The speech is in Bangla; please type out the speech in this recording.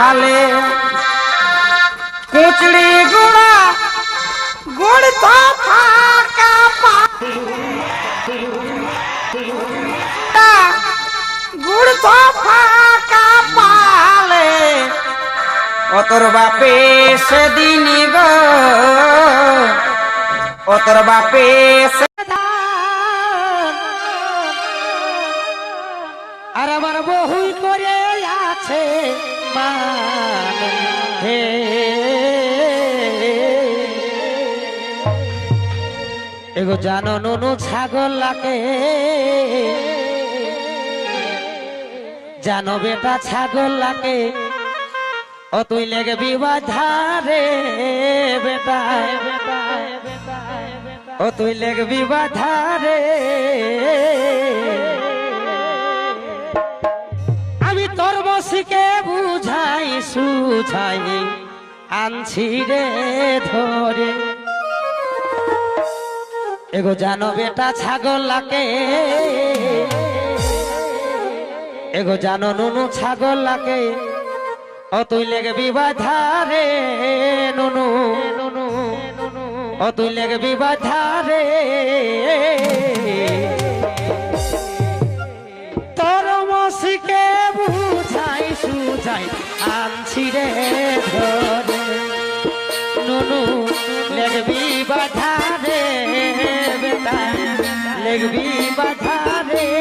पाले कुचड़ी गुड़ा गुड़ तो फाका गुड़ तो फाका पाले ओ तोर बापे से दिनी गो ओ तोर बापे से আর আমার বহুই করে আছে মানে হে এগো জানো নুনু ছাগল লাগে জানো বেটা ছাগল লাগে ও তুই লেগে বিবাধারে বেটা ও তুই লেগে বিবাধারে তোর বসিকে বুঝাই সুঝাই আনছি রে ধরে এগো জানো বেটা ছাগল লাগে এগো জানো নুনু ছাগল লাগে ও তুই লেগে বিবাধারে নুনু নুনু ও তুই লেগে বিবাধারে তোর মসিকে বুঝাই সুঝাই আনছি রে ধরে নুনু লেগবি বাধা রে বেটা লেগবি বাধা রে